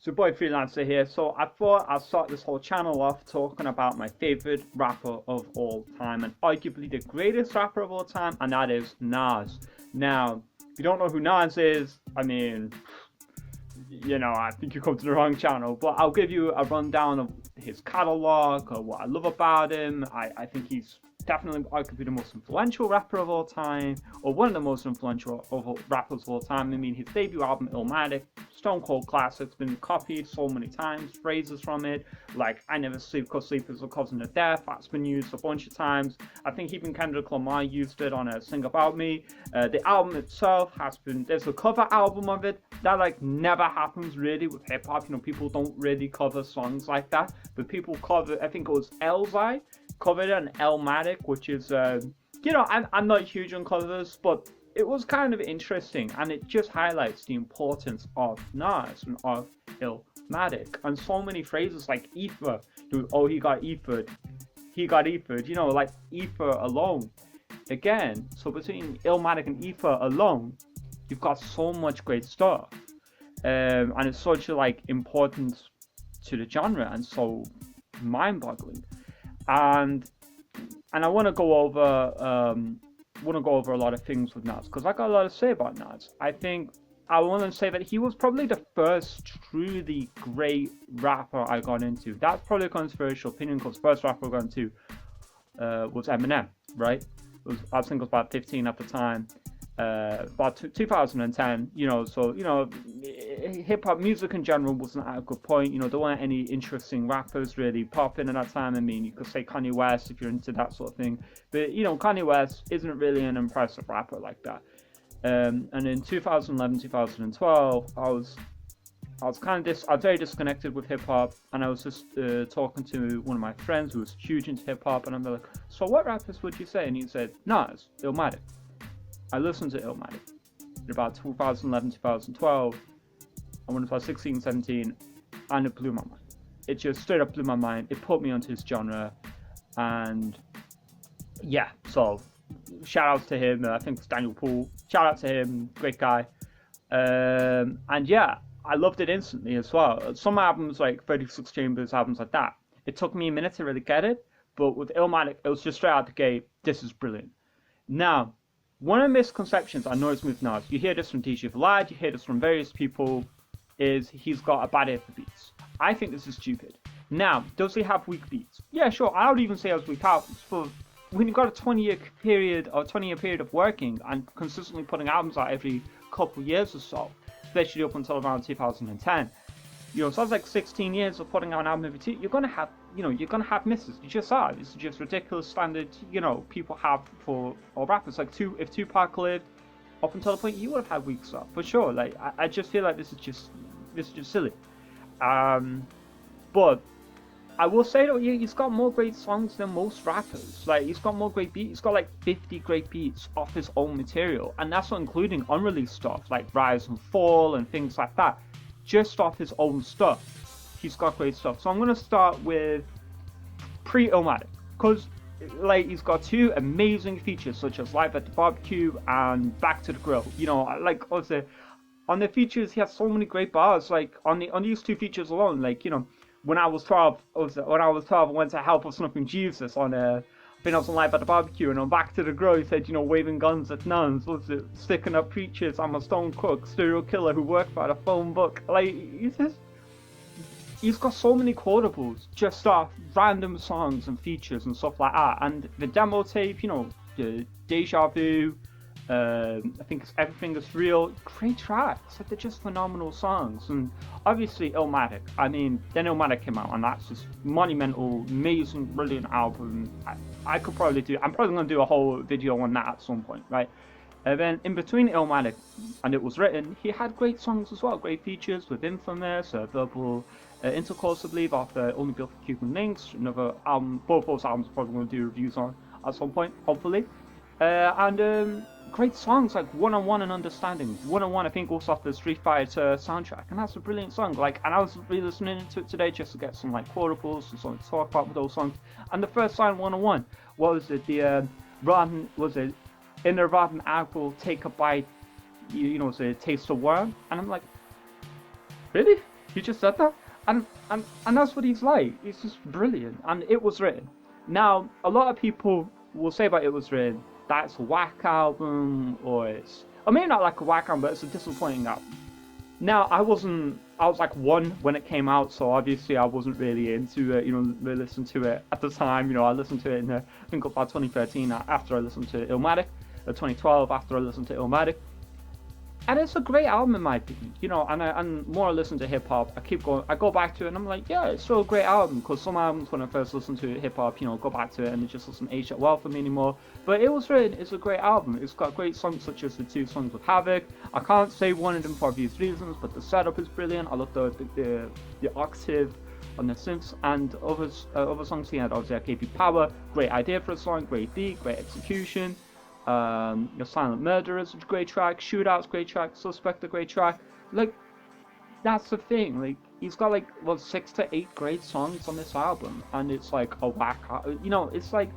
So boy Freelancer here. So I thought I'd start this whole channel off talking about my favorite rapper of all time, and arguably the greatest rapper of all time, and that is Nas. Now, if you don't know who Nas is, I mean, I think you come to the wrong channel, but I'll give you a rundown of his catalog, or what I love about him. I think he's definitely arguably the most influential rapper of all time, or one of the most influential rappers of all time. I mean, his debut album, Illmatic, stone cold classic, been copied so many times, phrases from it, like I never sleep cause sleep is a cousin of death, that's been used a bunch of times. I think even Kendrick Lamar used it on a Sing About Me. The album itself there's a cover album of it, that like never happens really with hip-hop. People don't really cover songs like that, but people cover, I think it was Elzai covered an Illmatic, which is I'm not huge on covers, but it was kind of interesting, and it just highlights the importance of Nas and of Illmatic, and so many phrases like ether, he got ethered, like ether alone. Again, so between Illmatic and ether alone, you've got so much great stuff, and it's such a importance to the genre, and so mind-boggling. And I want to go over a lot of things with Nas, because I got a lot to say about Nas. I want to say that he was probably the first truly great rapper I got into. That's probably a controversial opinion, because the first rapper I got into was Eminem, right? I think it was about 15 at the time. About 2010, hip-hop music in general wasn't at a good point. There weren't any interesting rappers really popping at that time. I mean, you could say Kanye West if you're into that sort of thing, but Kanye West isn't really an impressive rapper like that. And in 2011, 2012, I was very disconnected with hip-hop, and I was just talking to one of my friends who was huge into hip-hop, and I'm like, so what rappers would you say? And he said, Nas, Illmatic. I listened to Illmatic in about 2011, 2012, and when I was 16, 17, and it blew my mind. It just straight up blew my mind. It put me onto his genre, and yeah, so shout outs to him. I think it's Daniel Poole. Shout out to him, great guy. And yeah, I loved it instantly as well. Some albums, like 36 Chambers, albums like that, it took me a minute to really get it, but with Illmatic, it was just straight out the gate, this is brilliant. Now, one of the misconceptions I noticed with Nas, you hear this from DJ Vlad, you hear this from various people, is he's got a bad ear for beats. I think this is stupid. Now, does he have weak beats? Yeah, sure, I would even say it was weak albums, but when you've got a 20-year period of working and consistently putting albums out every couple of years or so, especially up until around 2010, so that's like 16 years of putting out an album every 2, you're gonna have misses. You just are. It's just ridiculous standard, people have for all rappers. Like if Tupac lived up until the point, he would have had weak stuff for sure. Like I just feel like this is just silly. But I will say though, he's got more great songs than most rappers. Like he's got more great beats. He's got like 50 great beats off his own material, and that's not including unreleased stuff like Rise and Fall and things like that. Just off his own stuff, he's got great stuff. So I'm gonna start with pre-Illmatic, because he's got two amazing features such as Live at the Barbecue and Back to the Grill. Also on the features, he has so many great bars. Like on these two features alone, when I was 12, I went to help with Snuffing Jesus on I was on Live at the Barbecue, and on Back to the Grill, he said, waving guns at nuns, sticking up preachers, I'm a stone cook, serial killer who worked by the phone book. He's got so many quotables, just off random songs and features and stuff like that. And the demo tape, the Deja Vu, I think it's Everything Is Real, great tracks. They're just phenomenal songs. And obviously Illmatic. I mean, then Illmatic came out, and that's just monumental, amazing, brilliant album. I'm probably going to do a whole video on that at some point, right? And then in between Illmatic and It Was Written, he had great songs as well, great features with Infamous, Verbal Intercourse, I believe, off Only Built for Cuban Links, another album. Both those albums I'm probably going to do reviews on at some point, hopefully. And great songs like One on One and Understanding. One on One, I think, also off the Street Fighter soundtrack, and that's a brilliant song. And I was re-listening to it today just to get some quotables and something to talk about with those songs. And the first line, One on One, was it in the rotten apple, take a bite, it's a taste of worm. And I'm like, really? He just said that, and that's what he's like. It's just brilliant, and it was written. Now, a lot of people will say about It Was Written, that's a whack album, or maybe not like a whack album, but it's a disappointing album. Now, I was like one when it came out, so obviously I wasn't really into it, really listened to it at the time. I listened to it in, I think about 2013 after I listened to Illmatic, 2012 after I listened to Illmatic. And it's a great album in my opinion, and more I listen to hip hop, I go back to it and I'm like, yeah, it's still a great album, because some albums when I first listened to hip hop, go back to it and it just doesn't age that well for me anymore. But It Was Written is a great album. It's got great songs such as the 2 songs with Havoc. I can't say one of them for obvious reasons, but the setup is brilliant. I love the octave on the synths, and other songs he had, obviously KP Power, great idea for a song, great beat, great execution. Your Silent Murderers, a great track. Shootouts, great track. Suspect, a great track. Like, that's the thing. Like, he's got 6 to 8 great songs on this album, and it's like a whack. It's like,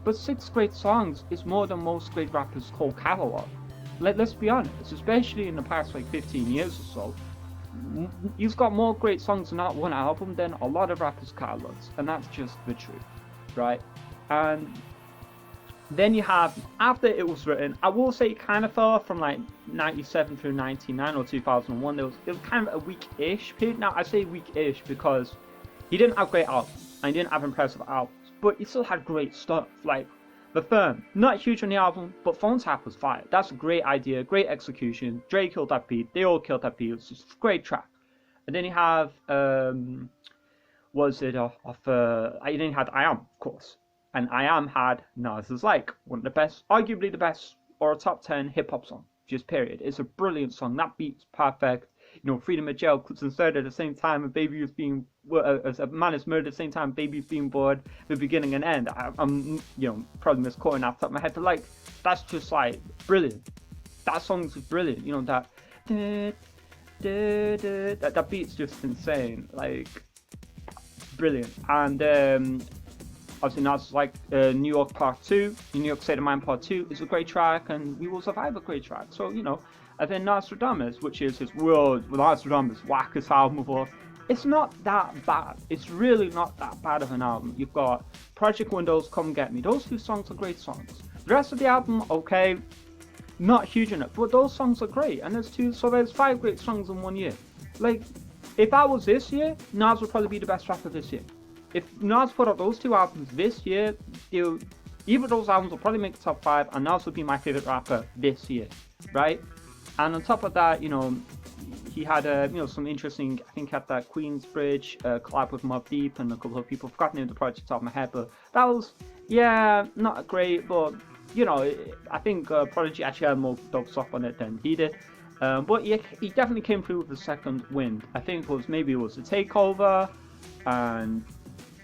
but 6 great songs is more than most great rappers' whole catalog. Let's be honest, especially in the past 15 years or so. He's got more great songs on that one album than a lot of rappers' catalogs, and that's just the truth, right? And then you have, after It Was Written, I will say it kind of fell off from 97 through 99 or 2001. It was kind of a weak-ish period. Now I say weak-ish because he didn't have great albums, and he didn't have impressive albums, but he still had great stuff. Like The Firm, not huge on the album, but Phone Tap was fire. That's a great idea, great execution. Dre killed that beat, they all killed that beat. It's just a great track. And then you have, then you had I Am, of course. And I Am had Nas's Like, one of the best, arguably the best, or a top 10 hip hop song, just period. It's a brilliant song. That beat's perfect. Freedom of Jail, clips inserted at the same time, a baby was being, as a man is murdered at the same time, baby's being born, the beginning and end. I'm probably misquoting off the top of my head, but that's just brilliant. That song's brilliant. That beat's just insane. Brilliant. And obviously, Nas New York Part 2, New York State of Mind Part 2 is a great track, and We Will Survive a great track. So, and then Nastradamous, which is his Nastradamous wackest album of all, it's not that bad. It's really not that bad of an album. You've got Project Windows, Come Get Me. Those 2 songs are great songs. The rest of the album, okay, not huge enough, but those songs are great. And there's 5 great songs in 1 year. If that was this year, Nas would probably be the best rapper this year. If Nas put out those 2 albums this year, either of those albums will probably make the top 5, and Nas would be my favorite rapper this year, right? And on top of that, he had some interesting. I think he had that Queensbridge collab with Mobb Deep and a couple of people. I've forgotten the name of the project off the top of my head, but that was not great. But I think Prodigy actually had more dope stuff on it than he did. But he definitely came through with the second wind. I think it was the Takeover, and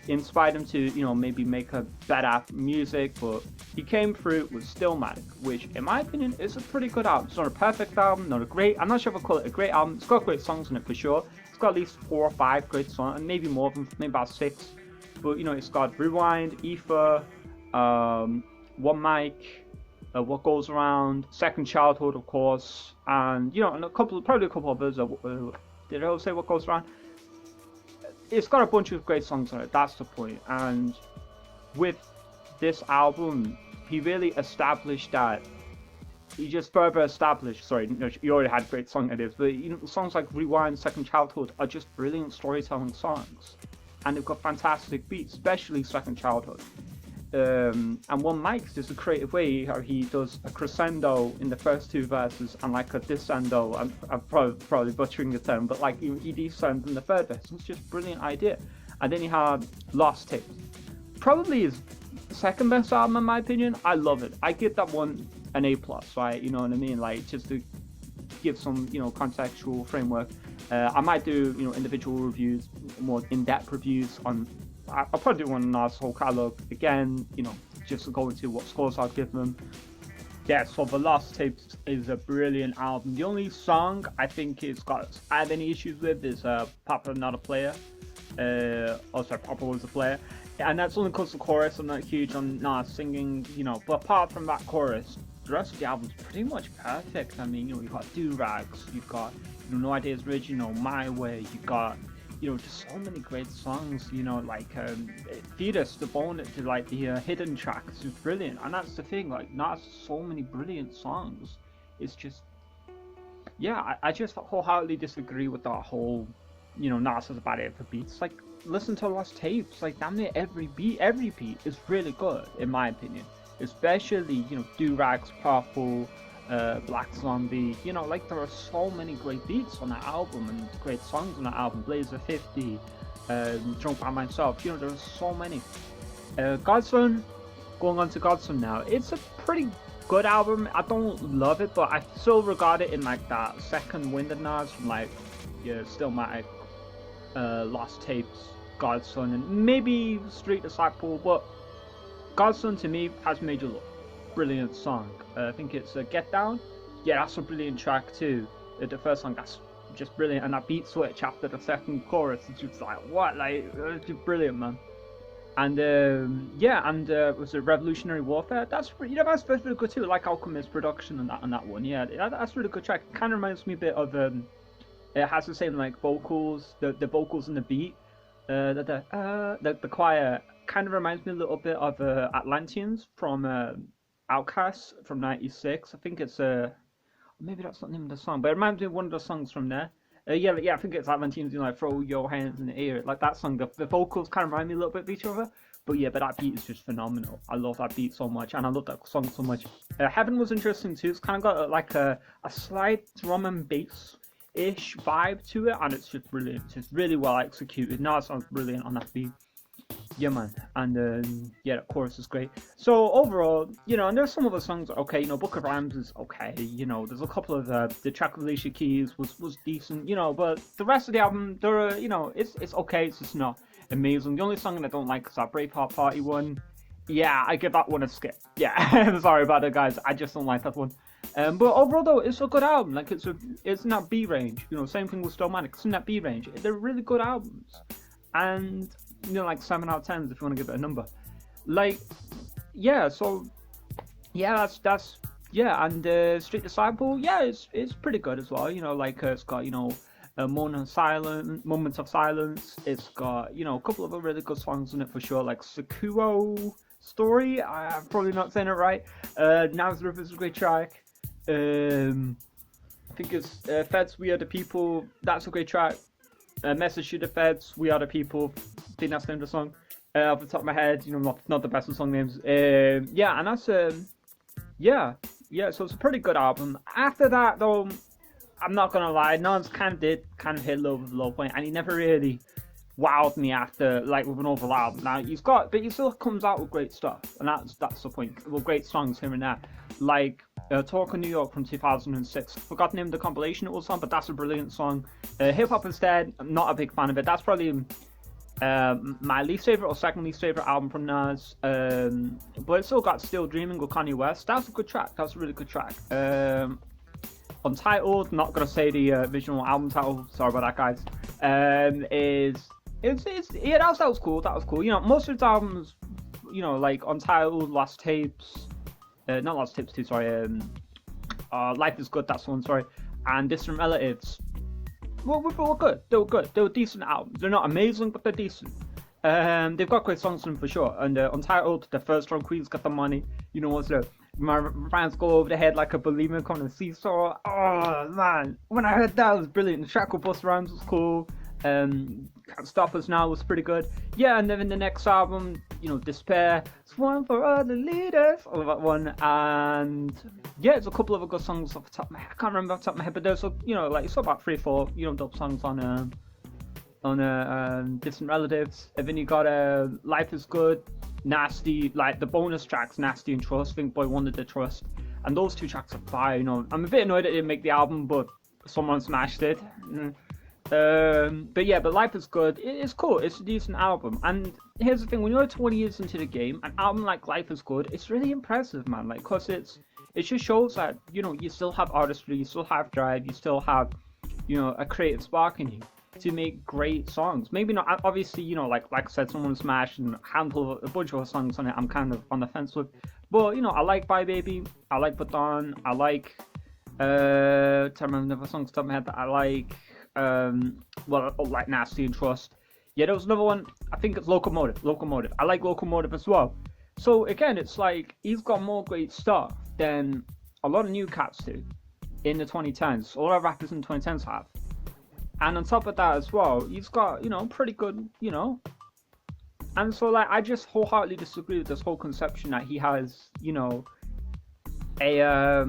inspired him to maybe make a better music, but he came through with Stillmatic, which in my opinion is a pretty good album. It's not a perfect album, not a great, I'm not sure if I'll call it a great album. It's got great songs in it for sure. It's got at least 4 or 5 great songs, and maybe more than, maybe about 6, but it's got Rewind, Ether, One Mic, What Goes Around, Second Childhood, of course, and and probably a couple others. Did I say What Goes Around? It's got a bunch of great songs on it, that's the point. And with this album, he really established that. He just further established, he already had great song ideas, but songs like Rewind, Second Childhood are just brilliant storytelling songs. And they've got fantastic beats, especially Second Childhood. And One Mic's just a creative way how he does a crescendo in the first 2 verses and a descendo. I'm probably butchering the term, but he descends in the 3rd verse. It's just a brilliant idea. And then you have Lost Tapes, probably his 2nd best album in my opinion. I love it. I give that one an A+, right? You know what I mean? Just to give some contextual framework. I might do individual reviews, more in-depth reviews on. I'll probably do one on Nas whole catalog again, just to go into what scores I'll give them. Yeah, so The Lost Tapes is a brilliant album. The only song I think I have any issues with is Papa Not a Player. Papa Was a Player. And that's only because the chorus, I'm not huge on Nas singing, but apart from that chorus, the rest of the album's pretty much perfect. I mean, you've got do-rags, you've got No Ideas Original, My Way. You got, just so many great songs. Like Fetus, the bonus, like the hidden tracks is brilliant, and that's the thing. Like Nas, so many brilliant songs. It's just, yeah, I just wholeheartedly disagree with that whole, Nas is about it for beats. Like, listen to Lost Tapes. Like, damn near every beat is really good in my opinion. Especially, Do-Rags, Purple, Black Zombie, like there are so many great beats on that album and great songs on that album. Blazer 50, Drunk by Myself, there are so many. Godson, going on to Godson now, it's a pretty good album. I don't love it, but I still regard it in like that second wind of Nas from like Stillmatic, Lost Tapes, Godson, and maybe Street Disciple, but Godson to me has made a look. Brilliant song. I think it's Get Down. Yeah, that's a brilliant track too. The first song, that's just brilliant, and that beat switch after the second chorus, it's just like, what? Like, it's just brilliant, man. And was it Revolutionary Warfare? That's that's really good too. I like Alchemist production on that one. Yeah, that's a really good track. It kind of reminds me a bit of it has the same like vocals, the vocals and the beat. The choir kind of reminds me a little bit of Atlanteans from Outkast from '96. I think it's maybe that's not the name of the song, but it reminds me of one of the songs from there. I think it's Atlanteans, like throw your hands in the air, like that song. The vocals kind of remind me a little bit of each other, but that beat is just phenomenal. I love that beat so much, and I love that song so much. Heaven was interesting too. It's kind of got like a slight drum and bass-ish vibe to it, and it's just brilliant. It's just really well executed. Now it sounds brilliant on that beat. Yeah, man, and the chorus is great. So overall, and there's some of the songs okay. Book of Rhymes is okay. There's a couple of the track with Alicia Keys was decent. But the rest of the album, there are, it's okay. It's just not amazing. The only song that I don't like is that Braveheart Party one. Yeah, I give that one a skip. Yeah, I'm sorry about it, guys. I just don't like that one. But overall though, it's a good album. Like it's in that B range. Same thing with Stillmatic. It's in that B range. They're really good albums, and like 7 out of 10 if you want to give it a number. Like, yeah, so yeah, that's and Street Disciple, yeah, it's pretty good as well. Like it's got a Moments of Silence. It's got a couple of really good songs in it for sure, like Sakuo Story. I'm probably not saying it right. Nasir is a great track. I think it's Feds, We Are the People. That's a great track. Message to the Feds, We Are the People. I think that's the name of the song. Off the top of my head, not the best of song names. And that's so it's a pretty good album. After that though, I'm not gonna lie, Nas kind of hit a low point, and he never really wowed me after like with an overall album. Now but he still comes out with great stuff, and that's the point. Well, great songs here and there, like Talk of New York from 2006. Forgot the name of the compilation it was on, but that's a brilliant song. Hip Hop Instead, I'm not a big fan of it. That's probably my least favorite or second least favorite album from Nas. But it's still got Still Dreaming with Kanye West. That's a good track. That's a really good track. Untitled, not gonna say the original album title. Sorry about that, guys. That was cool. That was cool. Most of his albums, like Untitled, Lost Tapes, not Lost Tapes 2. Sorry. Life is Good. That's one. Sorry. And Distant Relatives. Well, they were good. They were good. They were decent albums. They're not amazing, but they're decent. They've got great songs in them for sure. And Untitled, the first one, Queen's Got the Money. What's the my fans go over the head like a bulimic on a seesaw. Oh man, when I heard that, it was brilliant. The track with Busta Rhymes was cool. Can't Stop Us Now was pretty good. Yeah, and then in the next album, Despair, it's one for other leaders, all of that one, and yeah, there's a couple of good songs off the top of my head. I can't remember off the top of my head, but there's it's about 3 or 4 dope songs on Distant Relatives. And then you got Life is Good, Nasty, like the bonus tracks, Nasty and Trust. I think Boy Wanted the Trust, and those 2 tracks are fire. I'm a bit annoyed that it didn't make the album, but someone smashed it. But Life is Good. It's cool. It's a decent album. And here's the thing: when you're 20 years into the game, an album like Life is Good, it's really impressive, man. Like, cause it just shows that you still have artistry, you still have drive, you still have a creative spark in you to make great songs. Maybe not obviously, like I said, someone smashed and a bunch of songs on it. I'm kind of on the fence with, but I like Bye Baby, I like Baton, I like To remember another song off the top of my head that I like. Well, like Nasty and Trust. Yeah, there was another one. I think it's Locomotive. Locomotive. I like Locomotive as well. So again, it's like he's got more great stuff than a lot of new cats do in the 2010s. A lot of rappers in the 2010s have. And on top of that as well, he's got, pretty good, And so like I just wholeheartedly disagree with this whole conception that he has, a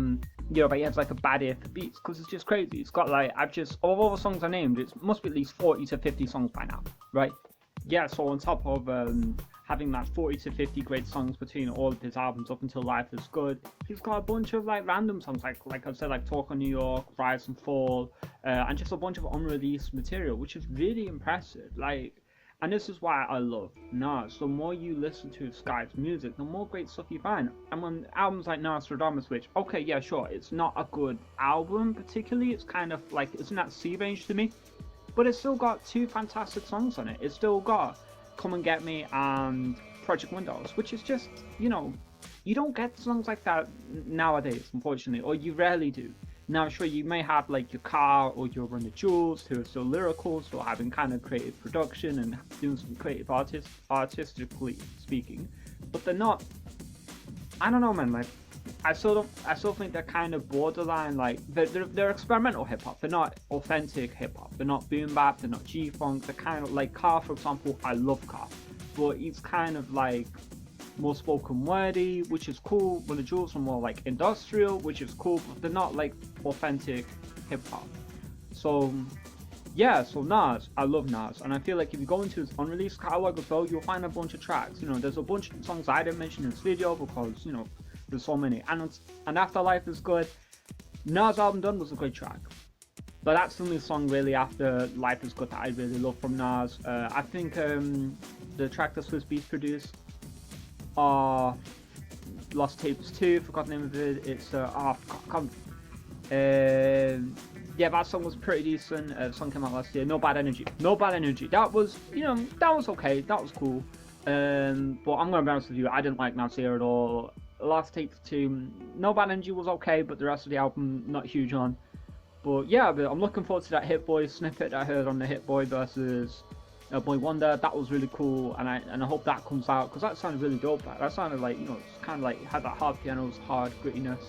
but he has like a bad ear for beats, because it's just crazy. It's got like of all the songs I named, it must be at least 40 to 50 songs by now, right? Yeah, so on top of having that 40 to 50 great songs between all of his albums up until Life is Good, he's got a bunch of like random songs, like I've said, like Talk on New York, Rise and Fall, and just a bunch of unreleased material, which is really impressive. And this is why I love Nas. The more you listen to this guy's music, the more great stuff you find. And when albums like Nastradamous, which, okay, yeah, sure, it's not a good album particularly, it's kind of like, it's in that C range to me, but it's still got 2 fantastic songs on it. It's still got Come and Get Me and Project Windows, which is just, you don't get songs like that nowadays, unfortunately, or you rarely do. Now, sure, you may have like your car or your Run the Jewels who are still lyrical, still having kind of creative production and doing some creative artistically speaking, but they're not. I don't know, man. Like, I still think they're kind of borderline. Like, they're experimental hip hop. They're not authentic hip hop. They're not boom bap. They're not G funk. They're kind of like Car, for example. I love Car, but it's kind of like more spoken wordy, which is cool. When the Jewels are more like industrial, which is cool, but they're not like authentic hip hop. So yeah, so Nas, I love Nas, and I feel like if you go into his unreleased catalog as well, you'll find a bunch of tracks. There's a bunch of songs I didn't mention in this video because there's so many. And After Life is Good, Nas' album Done was a great track. But that's the only song really after Life is Good that I really love from Nas. I think the track that Swiss Beats produced, Lost Tapes 2, forgot the name of it. It's yeah, that song was pretty decent. The song came out last year. No Bad Energy. No Bad Energy. That was, that was okay. That was cool. But I'm gonna be honest with you, I didn't like Nasir at all. Lost Tapes 2, No Bad Energy was okay, but the rest of the album not huge on. But yeah, I'm looking forward to that Hitboy snippet that I heard on the Hitboy versus Boy Wonder. That was really cool, and I hope that comes out, because that sounded really dope. That sounded like, it's kind of like had that hard pianos, hard grittiness,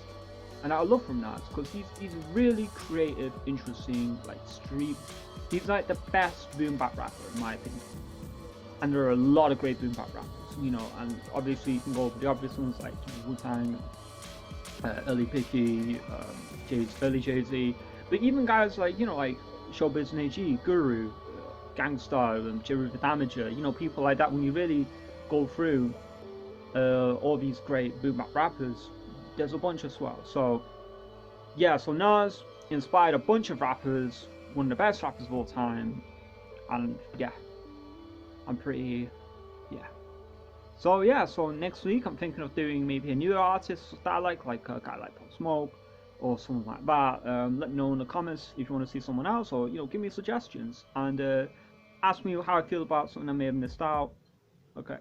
and I love from Nas, because he's really creative, interesting, like street. He's like the best boom bap rapper in my opinion, and there are a lot of great boom bap rappers, and obviously you can go over the obvious ones like Wu-Tang, early Picky, early Jay-Z, but even guys like like Showbiz and AG, Guru, Gangstar, Jerry the Damager, people like that. When you really go through all these great boom bap rappers, there's a bunch as well. So yeah, so Nas inspired a bunch of rappers, one of the best rappers of all time, and yeah, I'm pretty, yeah. So yeah, so next week I'm thinking of doing maybe a new artist that I like a guy like Pop Smoke or something like that. Let me know in the comments if you want to see someone else, or give me suggestions, and ask me how I feel about something I may have missed out. Okay.